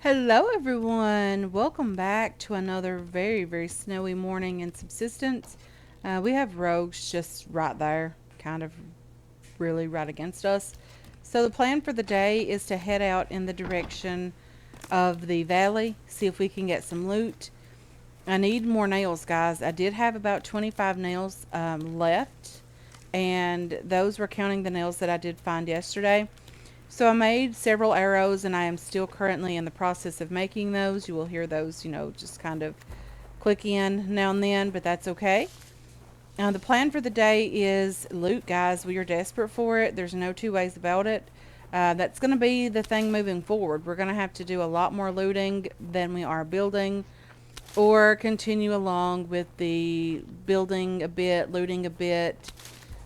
Hello, everyone. Welcome back to another very snowy morning in Subsistence. We have rogues just right there, kind of really right against us. So, the plan for the day is to head out in the direction of the valley, see if we can get some loot. I need more nails, guys. I did have about 25 nails left, and those were counting the nails that I did find yesterday. So I made several arrows and I am still currently in the process of making those. You will hear those, just kind of click in now and then, but that's okay. The plan for the day is loot, guys. We are desperate for it. There's no two ways about it. That's going to be the thing moving forward. We're going to have to do a lot more looting than we are building, or continue along with the building a bit, looting a bit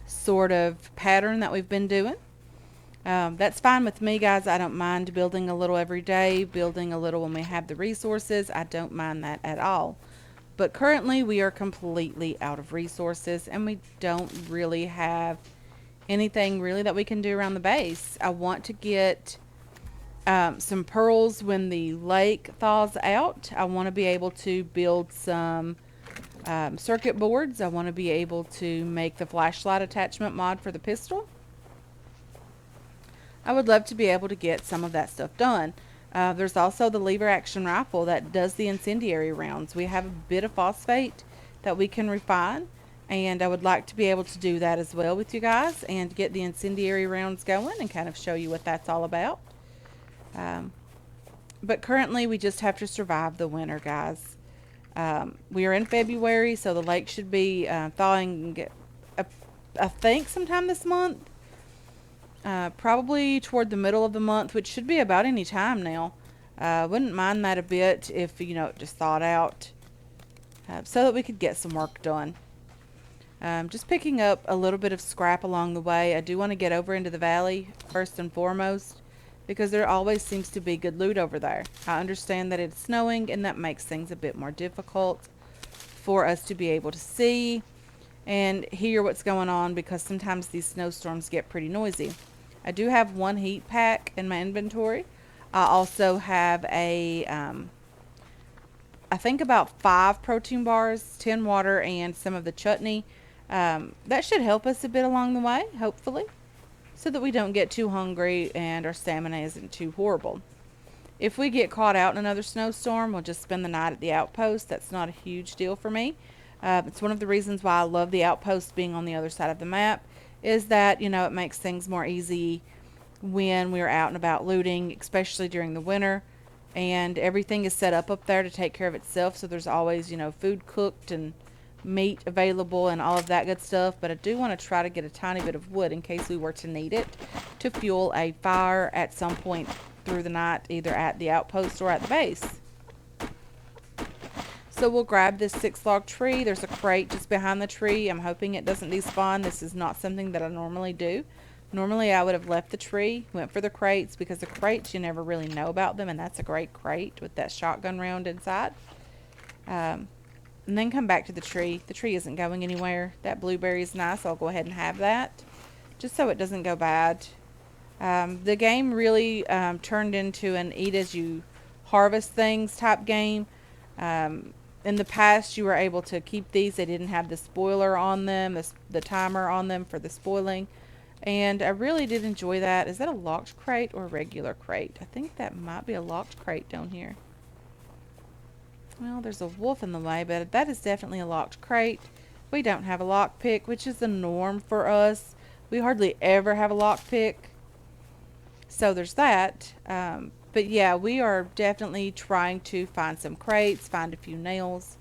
sort of pattern that we've been doing. That's fine with me, guys. I don't mind building a little every day, building a little when we have the resources. I don't mind that at all. But currently, we are completely out of resources and we don't really have anything really that we can do around the base. I want to get some pearls when the lake thaws out. I want to be able to build some circuit boards. I want to be able to make the flashlight attachment mod for the pistol. I would love to be able to get some of that stuff done. There's also the lever action rifle that does the incendiary rounds. We have a bit of phosphate that we can refine, and I would like to be able to do that as well with you guys and get the incendiary rounds going and kind of show you what that's all about. Um, but currently, we just have to survive the winter, guys. We are in February, so the lake should be thawing, uh, I think, sometime this month. Probably toward the middle of the month, which should be about any time now. Wouldn't mind that a bit if, it just thawed out so that we could get some work done. Just picking up a little bit of scrap along the way. I do want to get over into the valley first and foremost because there always seems to be good loot over there. I understand that it's snowing and that makes things a bit more difficult for us to be able to see and hear what's going on because sometimes these snowstorms get pretty noisy. I do have one heat pack in my inventory. I also have I think about 5 protein bars, 10 water, and some of the chutney. That should help us a bit along the way, hopefully, so that we don't get too hungry and our stamina isn't too horrible. If we get caught out in another snowstorm, we'll just spend the night at the outpost. That's not a huge deal for me. It's one of the reasons why I love the outpost being on the other side of the map is that, it makes things more easy when we're out and about looting, especially during the winter. And everything is set up there to take care of itself. So there's always, food cooked and meat available and all of that good stuff. But I do want to try to get a tiny bit of wood in case we were to need it to fuel a fire at some point through the night, either at the outpost or at the base. So we'll grab this 6 log tree. There's a crate just behind the tree. I'm hoping it doesn't despawn. This is not something that I normally do. Normally I would have left the tree, went for the crates, because the crates you never really know about them, and that's a great crate with that shotgun round inside. And then come back to the tree. The tree isn't going anywhere. That blueberry is nice. I'll go ahead and have that just so it doesn't go bad. The game really turned into an eat as you harvest things type game. In the past, you were able to keep these. They didn't have the spoiler on them, the timer on them for the spoiling. And I really did enjoy that. Is that a locked crate or a regular crate? I think that might be a locked crate down here. Well, there's a wolf in the way, but that is definitely a locked crate. We don't have a lockpick, which is the norm for us. We hardly ever have a lockpick. So there's that. But yeah, we are definitely trying to find some crates, find a few nails,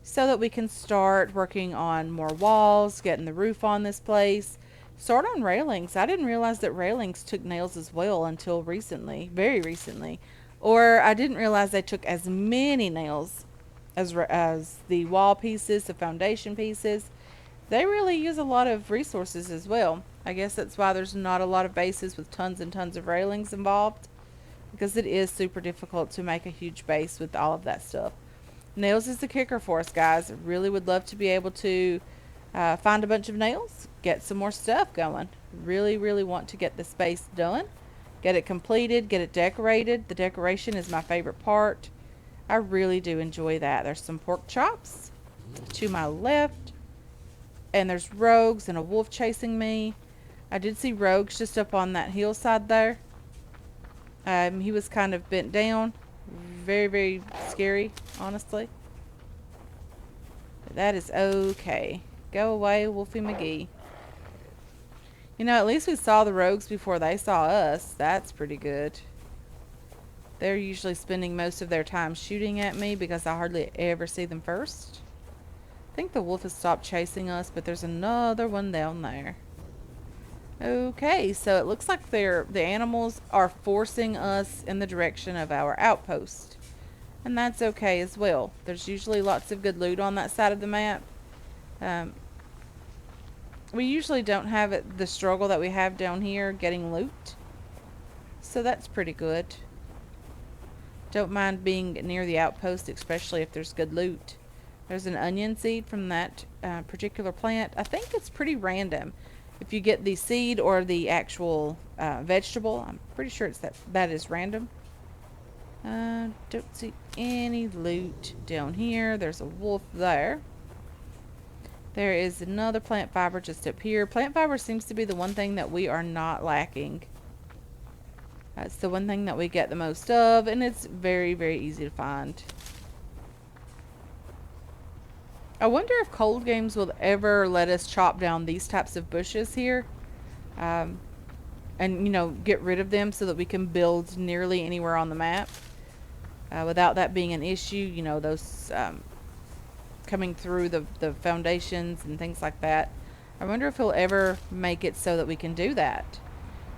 so that we can start working on more walls, getting the roof on this place, start on railings. I didn't realize that railings took nails as well until recently, very recently. Or I didn't realize they took as many nails as the wall pieces, the foundation pieces. They really use a lot of resources as well. I guess that's why there's not a lot of bases with tons and tons of railings involved, because it is super difficult to make a huge base with all of that stuff. Nails is the kicker for us, guys. I really would love to be able to find a bunch of nails, get some more stuff going. Really want to get this base done get it completed, get it decorated. The decoration is my favorite part. I really do enjoy that. There's some pork chops to my left, and there's rogues and a wolf chasing me. I did see rogues just up on that hillside there. He was kind of bent down. Very, very scary, honestly. But that is okay. Go away, Wolfie McGee. You know, at least we saw the rogues before they saw us. That's pretty good. They're usually spending most of their time shooting at me because I hardly ever see them first. I think the wolf has stopped chasing us, but there's another one down there. Okay, so it looks like the animals are forcing us in the direction of our outpost. And that's okay as well. There's usually lots of good loot on that side of the map. We usually don't have the struggle that we have down here getting loot. So that's pretty good. Don't mind being near the outpost, especially if there's good loot. There's an onion seed from that particular plant. I think it's pretty random. If you get the seed or the actual vegetable, I'm pretty sure it's that is random. Don't see any loot down here. There's a wolf there. There is another plant fiber just up here. Plant fiber seems to be the one thing that we are not lacking. That's the one thing that we get the most of, and it's very, very easy to find. I wonder if cold games will ever let us chop down these types of bushes here. And, you know, get rid of them so that we can build nearly anywhere on the map. Without that being an issue, you know, those coming through the foundations and things like that. I wonder if he'll ever make it so that we can do that.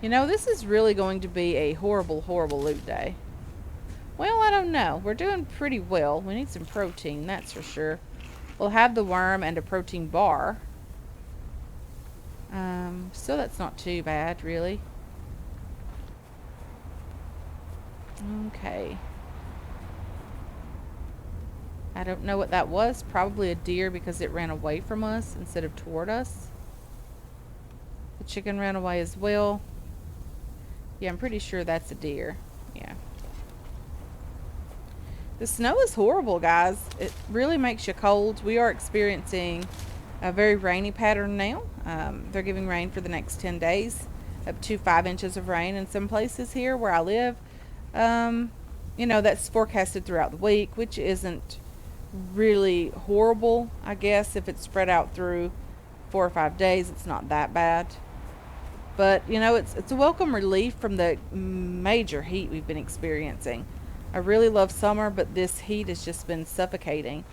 You know, this is really going to be a horrible, horrible loot day. Well, I don't know. We're doing pretty well. We need some protein, that's for sure. We'll have the worm and a protein bar. So that's not too bad, really. Okay. I don't know what that was. Probably a deer because it ran away from us instead of toward us. The chicken ran away as well. Yeah, I'm pretty sure that's a deer. Yeah. The snow is horrible, guys. It really makes you cold. We are experiencing a very rainy pattern now. They're giving rain for the next 10 days. Up to 5 inches of rain in some places here where I live. You know, that's forecasted throughout the week, which isn't really horrible, I guess. If it's spread out through 4 or 5 days, it's not that bad. But, you know, it's a welcome relief from the major heat we've been experiencing. I really love summer, but this heat has just been suffocating.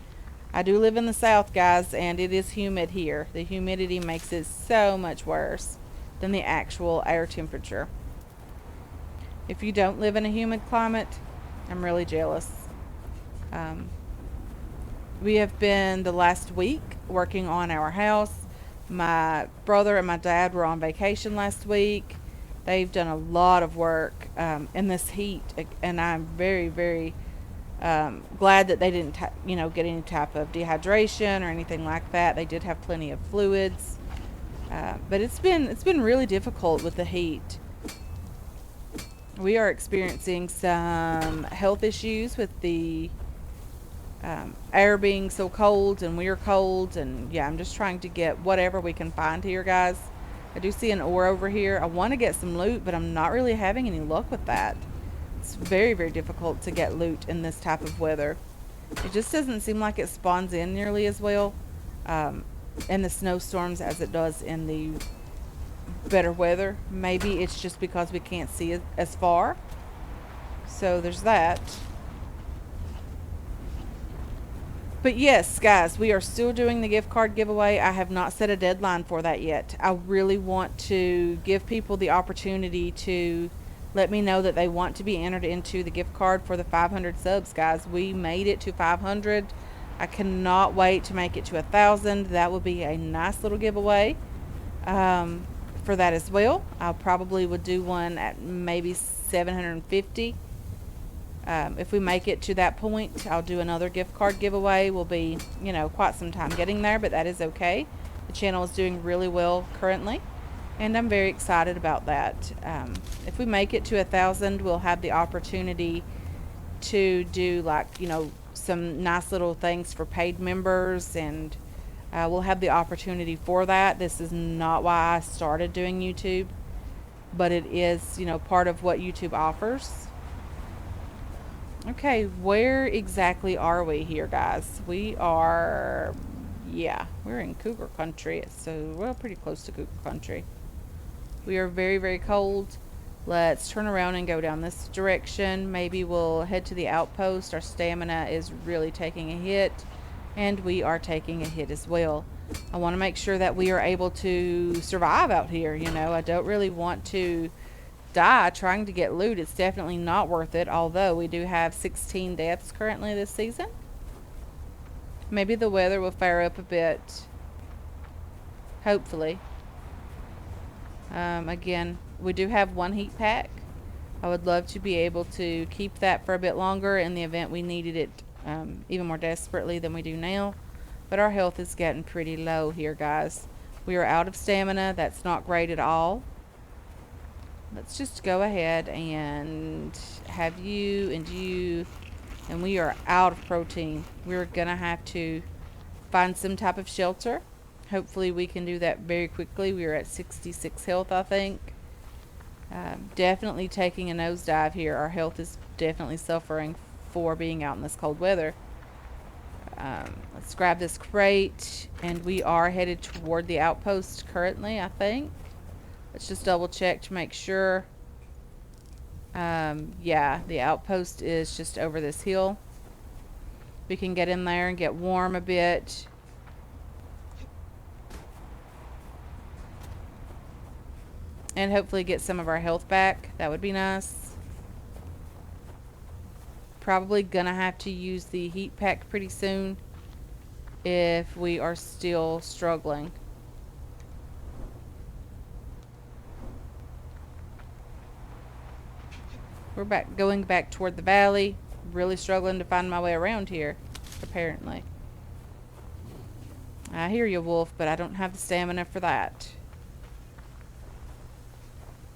I do live in the South, guys, and it is humid here. The humidity makes it so much worse than the actual air temperature. If you don't live in a humid climate, I'm really jealous. We have been the last week working on our house. My brother and my dad were on vacation last week. They've done a lot of work in this heat, and I'm very, very glad that they didn't, you know, get any type of dehydration or anything like that. They did have plenty of fluids, but it's been really difficult with the heat. We are experiencing some health issues with the air being so cold, and we're cold, and yeah, I'm just trying to get whatever we can find here, guys. I do see an ore over here. I want to get some loot, but I'm not really having any luck with that. It's very, very difficult to get loot in this type of weather. It just doesn't seem like it spawns in nearly as well in the snowstorms as it does in the better weather. Maybe it's just because we can't see it as far. So there's that. But yes, guys, we are still doing the gift card giveaway. I have not set a deadline for that yet. I really want to give people the opportunity to let me know that they want to be entered into the gift card for the 500 subs, guys. We made it to 500. I cannot wait to make it to 1,000. That will be a nice little giveaway for that as well. I probably would do one at maybe 750. If we make it to that point, I'll do another gift card giveaway. Will be, you know, quite some time getting there, but that is okay. The channel is doing really well currently. And I'm very excited about that. If we make it to 1,000, we'll have the opportunity to do, like, some nice little things for paid members, and we'll have the opportunity for that. This is not why I started doing YouTube, but it is, part of what YouTube offers. Okay, where exactly are we here, guys? We are, yeah, we're in cougar country, so we're pretty close to cougar country. We are very, very cold. Let's turn around and go down this direction. Maybe we'll head to the outpost. Our stamina is really taking a hit, and we are taking a hit as well. I want to make sure that we are able to survive out here. I don't really want to die trying to get loot. It's definitely not worth it, although we do have 16 deaths currently this season. Maybe the weather will fire up a bit. Hopefully. Again, we do have one heat pack. I would love to be able to keep that for a bit longer in the event we needed it even more desperately than we do now. But our health is getting pretty low here, guys. We are out of stamina. That's not great at all. Let's just go ahead and have you and you. And we are out of protein. We're going to have to find some type of shelter. Hopefully we can do that very quickly. We are at 66 health, I think. Definitely taking a nosedive here. Our health is definitely suffering for being out in this cold weather. Let's grab this crate, and we are headed toward the outpost currently, I think. Let's just double check to make sure. Yeah, the outpost is just over this hill. We can get in there and get warm a bit. And hopefully get some of our health back. That would be nice. Probably gonna have to use the heat pack pretty soon if we are still struggling. We're going back toward the valley. Really struggling to find my way around here, apparently. I hear you, wolf, but I don't have the stamina for that.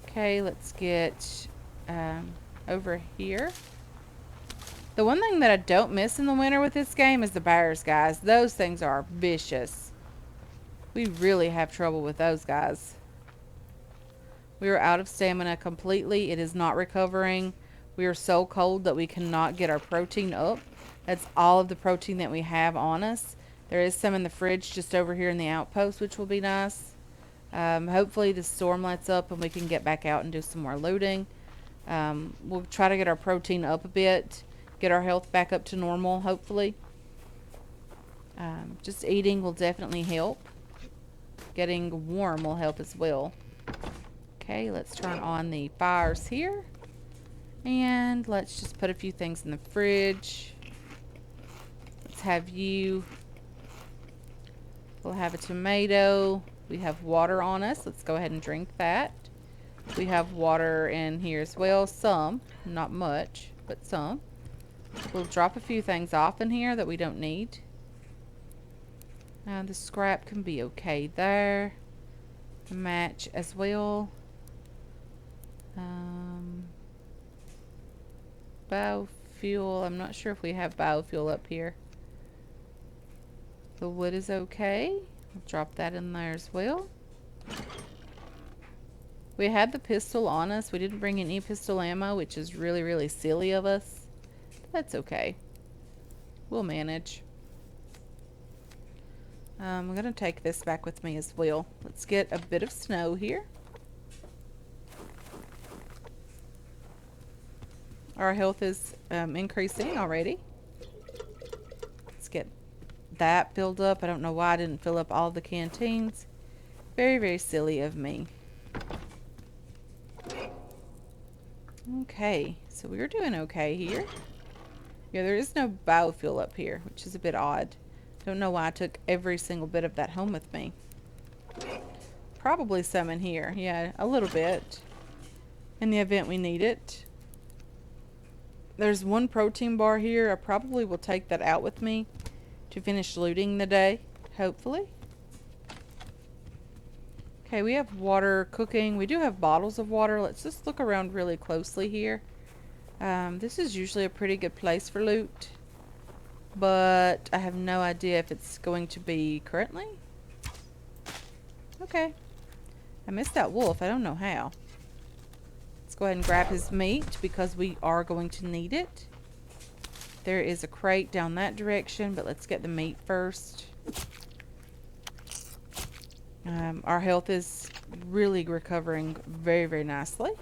Okay, let's get over here. The one thing that I don't miss in the winter with this game is the bears, guys. Those things are vicious. We really have trouble with those guys. We are out of stamina completely. It is not recovering. We are so cold that we cannot get our protein up. That's all of the protein that we have on us. There is some in the fridge just over here in the outpost, which will be nice. Hopefully the storm lets up and we can get back out and do some more looting. We'll try to get our protein up a bit. Get our health back up to normal, hopefully. Just eating will definitely help. Getting warm will help as well. Okay, let's turn on the fires here. And let's just put a few things in the fridge. Let's have you. We'll have a tomato. We have water on us. Let's go ahead and drink that. We have water in here as well. Some, not much, but some. We'll drop a few things off in here that we don't need. The scrap can be okay there. Match as well. Biofuel. I'm not sure if we have biofuel up here. The wood is okay. We'll drop that in there as well. We had the pistol on us. We didn't bring any pistol ammo, which is really, really silly of us. That's okay. We'll manage. I'm going to take this back with me as well. Let's get a bit of snow here. Our health is increasing already. Let's get that filled up. I don't know why I didn't fill up all the canteens. Very, very silly of me. Okay, so we're doing okay here. Yeah, there is no biofuel up here, which is a bit odd. Don't know why I took every single bit of that home with me. Probably some in here. Yeah, a little bit. In the event we need it. There's one protein bar here. I probably will take that out with me to finish looting the day, hopefully. Okay, we have water cooking. We do have bottles of water. Let's just look around really closely here. This is usually a pretty good place for loot, but I have no idea if it's going to be currently. Okay. I missed that wolf. I don't know how. Let's go ahead and grab his meat because we are going to need it. There is a crate down that direction, but let's get the meat first. Our health is really recovering very, very nicely.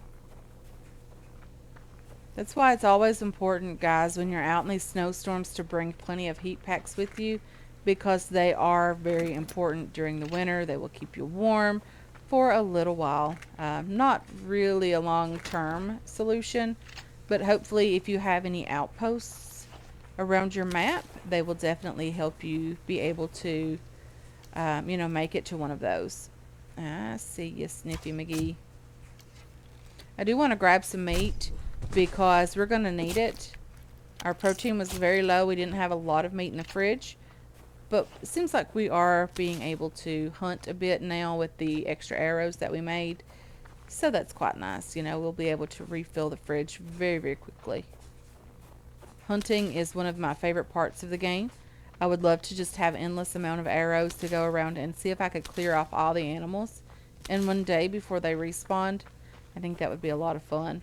That's why it's always important, guys, when you're out in these snowstorms to bring plenty of heat packs with you, because they are very important during the winter. They will keep you warm for a little while. Not really a long-term solution, but hopefully if you have any outposts around your map, they will definitely help you be able to, you know, make it to one of those. I see you, Sniffy McGee. I do want to grab some meat because we're going to need it. Our protein was very low. We didn't have a lot of meat in the fridge. But it seems like we are being able to hunt a bit now with the extra arrows that we made. So that's quite nice. You know, we'll be able to refill the fridge very, very quickly. Hunting is one of my favorite parts of the game. I would love to just have endless amount of arrows to go around and see if I could clear off all the animals in one day before they respawned. I think that would be a lot of fun.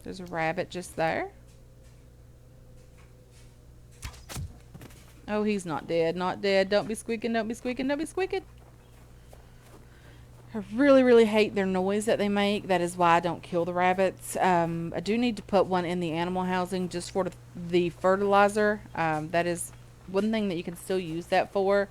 There's a rabbit just there. Oh, he's not dead. Not dead. Don't be squeaking. Don't be squeaking. Don't be squeaking. I really, really hate their noise that they make. That is why I don't kill the rabbits. I do need to put one in the animal housing just for the fertilizer. That is one thing that you can still use that for.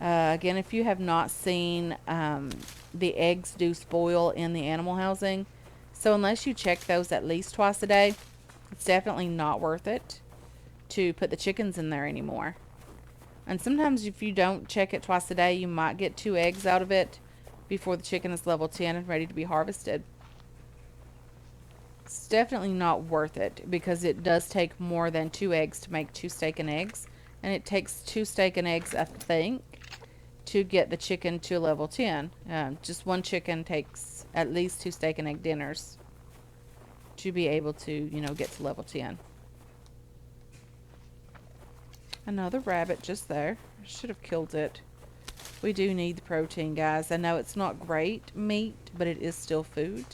Again, if you have not seen, the eggs do spoil in the animal housing. So unless you check those at least twice a day, it's definitely not worth it to put the chickens in there anymore. And sometimes if you don't check it twice a day, you might get 2 eggs out of it before the chicken is level 10 and ready to be harvested. It's definitely not worth it because it does take more than 2 eggs to make 2 steak and eggs. And it takes 2 steak and eggs, I think, to get the chicken to level 10. Just one chicken takes at least 2 steak and egg dinners to be able to, you know, get to level 10. Another rabbit just there. I should have killed it. We do need the protein, guys. I know it's not great meat, but it is still food.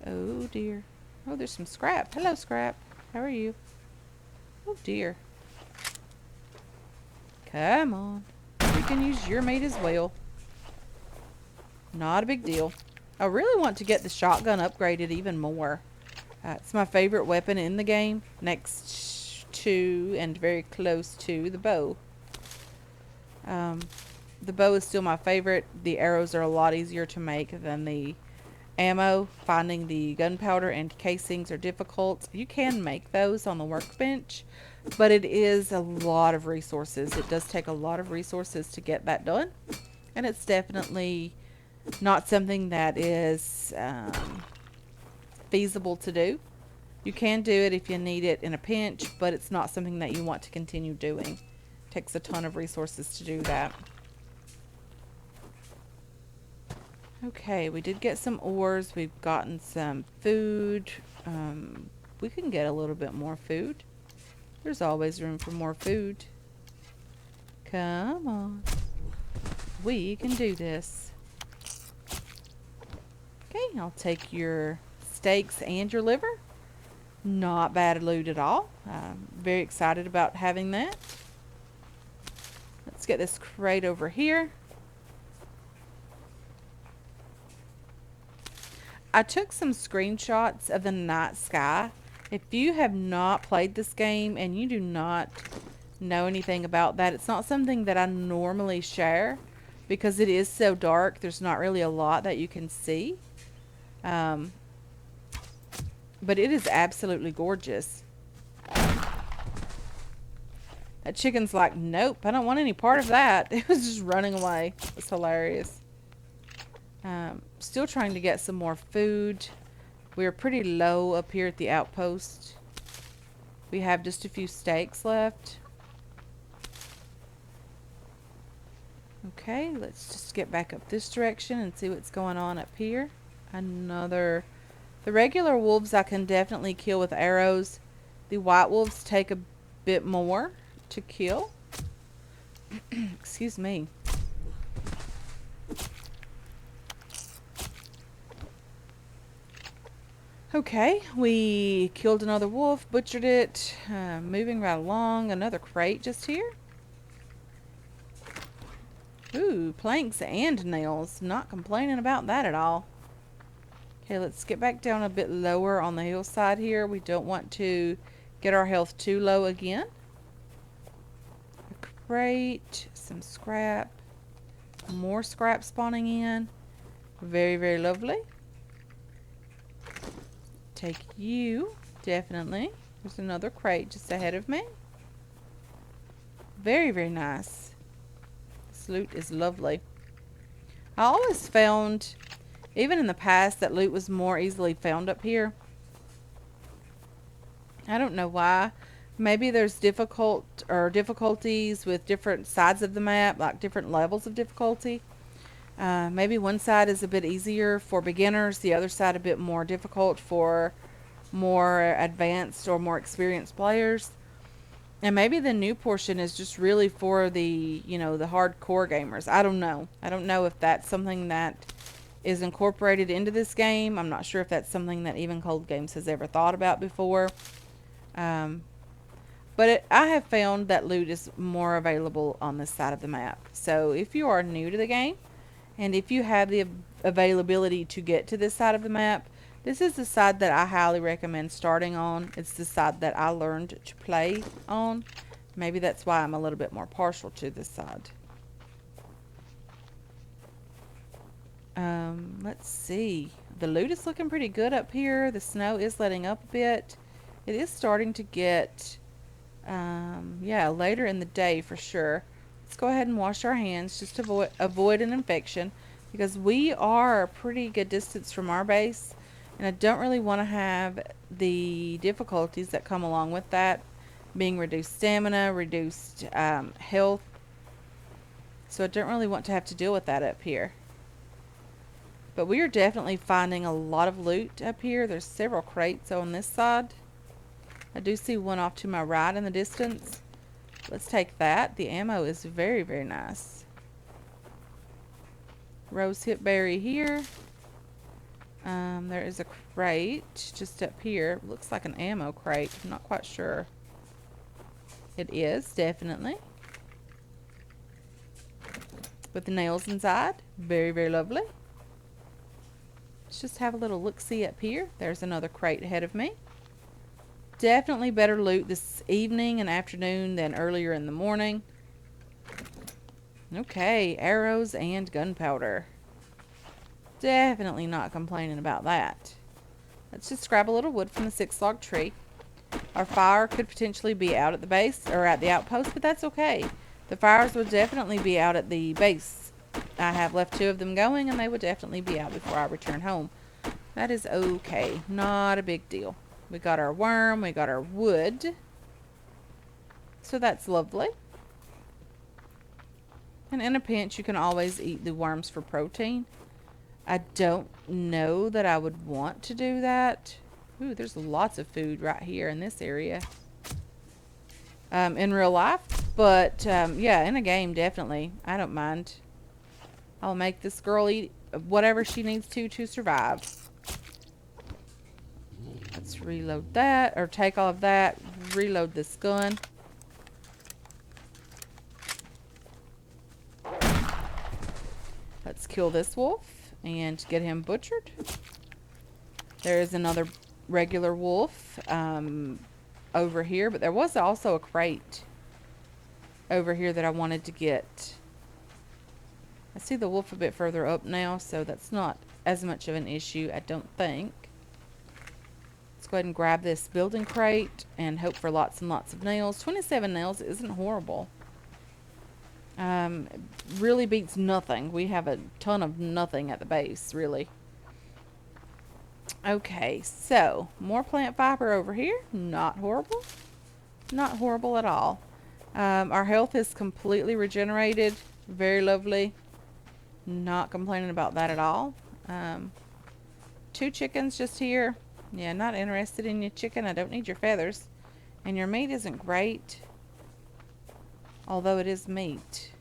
Oh, dear. Oh, there's some scrap. Hello, scrap. How are you? Oh, dear. Come on. We can use your meat as well. Not a big deal. I really want to get the shotgun upgraded even more. It's my favorite weapon in the game, next to and very close to the bow. The bow is still my favorite. The arrows are a lot easier to make than the ammo. Finding the gunpowder and casings are difficult. You can make those on the workbench, but it is a lot of resources. It does take a lot of resources to get that done, and it's definitely not something that is feasible to do. You can do it if you need it in a pinch, but it's not something that you want to continue doing. It takes a ton of resources to do that. Okay, we did get some ores. We've gotten some food. We can get a little bit more food. There's always room for more food. Come on. We can do this. Okay, I'll take your steaks and your liver. Not bad loot at all. Very excited about having that. Let's get this crate over here. I took some screenshots of the night sky. If you have not played this game and you do not know anything about that, it's not something that I normally share because it is so dark. There's not really a lot that you can see. But it is absolutely gorgeous. That chicken's like, nope, I don't want any part of that. It was just running away. It's hilarious. Still trying to get some more food. We're pretty low up here at the outpost. We have just a few steaks left. Okay, let's just get back up this direction and see what's going on up here. Another. The regular wolves I can definitely kill with arrows. The white wolves take a bit more to kill. Excuse me. Okay, we killed another wolf, butchered it, moving right along. Another crate just here. Ooh, planks and nails. Not complaining about that at all. Okay, let's get back down a bit lower on the hillside here. We don't want to get our health too low again. A crate, some scrap, more scrap spawning in. Very, very lovely. Take you, definitely. There's another crate just ahead of me. Very, very nice. This loot is lovely. I always found, even in the past, that loot was more easily found up here. I don't know why. Maybe there's difficulties with different sides of the map, like different levels of difficulty. Maybe one side is a bit easier for beginners, the other side a bit more difficult for more advanced or more experienced players. And maybe the new portion is just really for the, the hardcore gamers. I don't know. I don't know if that's something that is incorporated into this game. I'm not sure if that's something that Even Cold Games has ever thought about before. But I have found that loot is more available on this side of the map. So if you are new to the game, and if you have the availability to get to this side of the map, this is the side that I highly recommend starting on. It's the side that I learned to play on. Maybe that's why I'm a little bit more partial to this side. Let's see. The loot is looking pretty good up here. The snow is letting up a bit. It is starting to get, yeah, later in the day for sure. Let's go ahead and wash our hands just to avoid an infection, because we are a pretty good distance from our base, and I don't really want to have the difficulties that come along with that, being reduced stamina, reduced health. So I don't really want to have to deal with that up here. But we are definitely finding a lot of loot up here. There's several crates on this side. I do see one off to my right in the distance. Let's take that. The ammo is very, very nice. Rose hip berry here. There is a crate just up here. Looks like an ammo crate. I'm not quite sure. It is, definitely. With the nails inside. Very, very lovely. Let's just have a little look-see up here. There's another crate ahead of me. Definitely better loot this evening and afternoon than earlier in the morning. Okay, arrows and gunpowder. Definitely not complaining about that. Let's just grab a little wood from the 6-log tree. Our fire could potentially be out at the base or at the outpost, but that's okay. The fires will definitely be out at the base. I have left 2 of them going, and they will definitely be out before I return home. That is okay. Not a big deal. We got our worm. We got our wood. So that's lovely. And in a pinch, you can always eat the worms for protein. I don't know that I would want to do that. Ooh, there's lots of food right here in this area. In real life. But, yeah, in a game, definitely. I don't mind. I'll make this girl eat whatever she needs to survive. Let's reload that, or take all of that, reload this gun. Let's kill this wolf and get him butchered. There is another regular wolf over here, but there was also a crate over here that I wanted to get. I see the wolf a bit further up now, so that's not as much of an issue, I don't think. Let's go ahead and grab this building crate and hope for lots and lots of nails. 27 nails isn't horrible. Really beats nothing. We have a ton of nothing at the base, really. Okay, so more plant fiber over here. Not horrible. Not horrible at all. Our health is completely regenerated. Very lovely. Not complaining about that at all. Um, 2 chickens just here. Yeah, not interested in your chicken. I don't need your feathers. And your meat isn't great, although it is meat.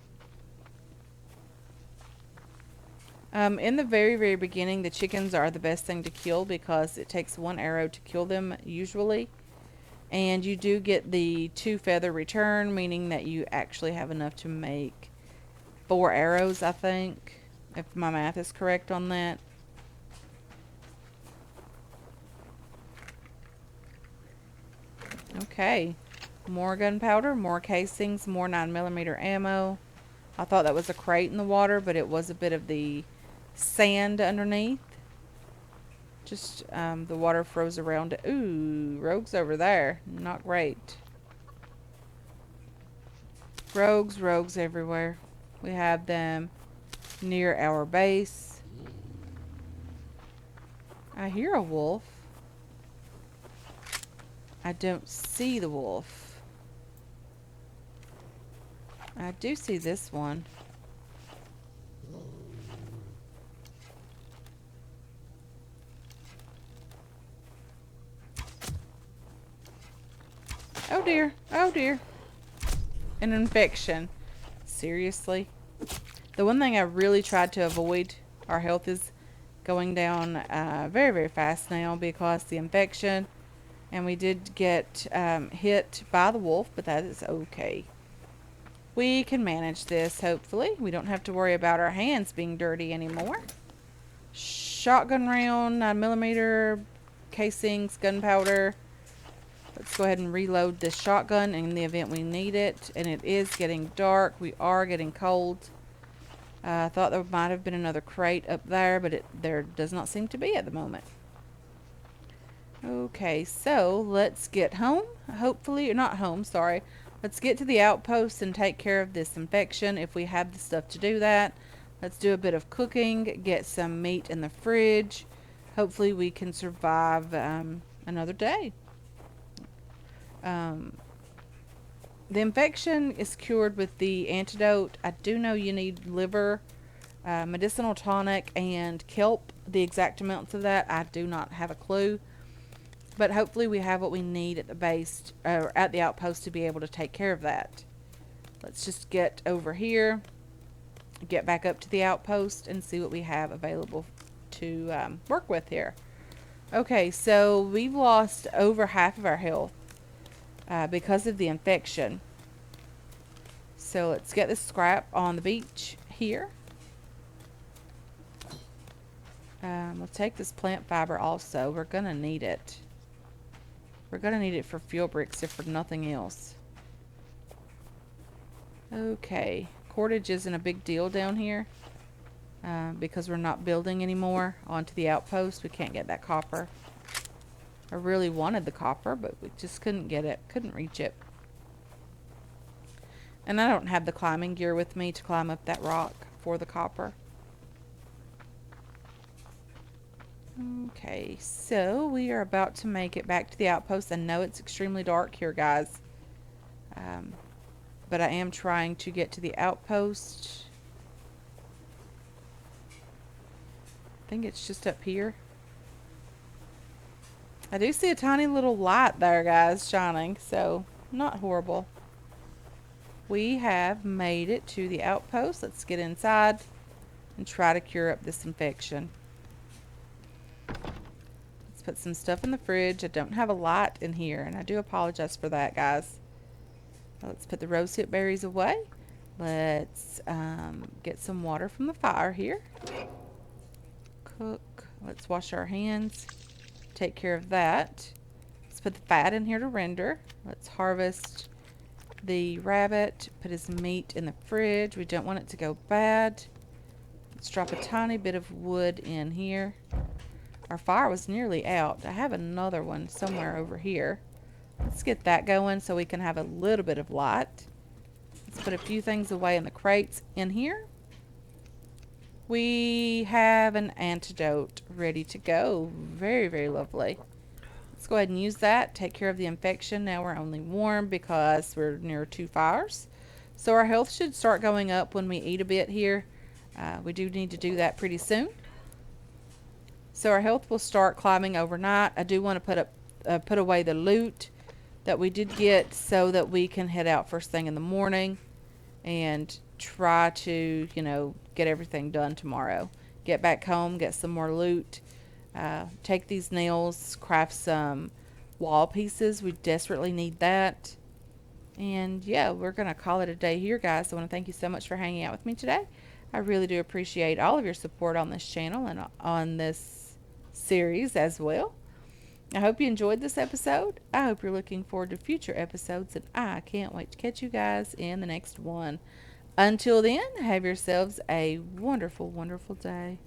In the very, very beginning, the chickens are the best thing to kill because it takes 1 arrow to kill them usually. And you do get the 2 feather return, meaning that you actually have enough to make 4 arrows, I think, if my math is correct on that. Okay. More gunpowder, more casings, more 9mm ammo. I thought that was a crate in the water, but it was a bit of the sand underneath. Just the water froze around it. Ooh, rogues over there. Not great. Rogues everywhere. We have them near our base. I hear a wolf. I don't see the wolf. I do see this one. Oh dear. Oh dear. An infection. Seriously? The one thing I really tried to avoid, our health is going down very, very fast now because the infection. And we did get hit by the wolf, but that is okay. We can manage this, hopefully. We don't have to worry about our hands being dirty anymore. Shotgun round, 9mm, casings, gunpowder. Let's go ahead and reload this shotgun in the event we need it. And it is getting dark. We are getting cold. I thought there might have been another crate up there, but there does not seem to be at the moment. Okay, so let's get home. Hopefully, or not home, sorry. Let's get to the outpost and take care of this infection if we have the stuff to do that. Let's do a bit of cooking, get some meat in the fridge. Hopefully we can survive another day. The infection is cured with the antidote. I do know you need liver, medicinal tonic, and kelp. The exact amounts of that, I do not have a clue. But hopefully we have what we need at the base, or at the outpost, to be able to take care of that. Let's just get over here, get back up to the outpost, and see what we have available to work with here. Okay, so we've lost over half of our health because of the infection. So let's get this scrap on the beach here. We'll take this plant fiber also. We're going to need it. We're going to need it for fuel bricks if for nothing else. Okay. Cordage isn't a big deal down here because we're not building anymore onto the outpost. We can't get that copper. I really wanted the copper, but we just couldn't get it. Couldn't reach it. And I don't have the climbing gear with me to climb up that rock for the copper. Okay, so we are about to make it back to the outpost. I know it's extremely dark here, guys. But I am trying to get to the outpost. I think it's just up here. I do see a tiny little light there, guys, shining, so not horrible. We have made it to the outpost. Let's get inside and try to cure up this infection. Let's put some stuff in the fridge. I don't have a light in here, and I do apologize for that, guys. Let's put the rosehip berries away. Let's get some water from the fire here. Cook. Let's wash our hands. Take care of that. Let's put the fat in here to render. Let's harvest the rabbit. Put his meat in the fridge. We don't want it to go bad. Let's drop a tiny bit of wood in here. Our fire was nearly out. I have another one somewhere over here. Let's get that going so we can have a little bit of light. Let's put a few things away in the crates in here. We have an antidote ready to go. Very, very lovely. Let's go ahead and use that. Take care of the infection. Now we're only warm because we're near 2 fires. So our health should start going up when we eat a bit here. We do need to do that pretty soon. So our health will start climbing overnight. I do want to put away the loot that we did get so that we can head out first thing in the morning and try to, get everything done tomorrow. Get back home, get some more loot, take these nails, craft some wall pieces. We desperately need that. And yeah, we're going to call it a day here, guys. I want to thank you so much for hanging out with me today. I really do appreciate all of your support on this channel and on this series as well. I hope you enjoyed this episode. I hope you're looking forward to future episodes, and I can't wait to catch you guys in the next one. Until then, have yourselves a wonderful, wonderful day.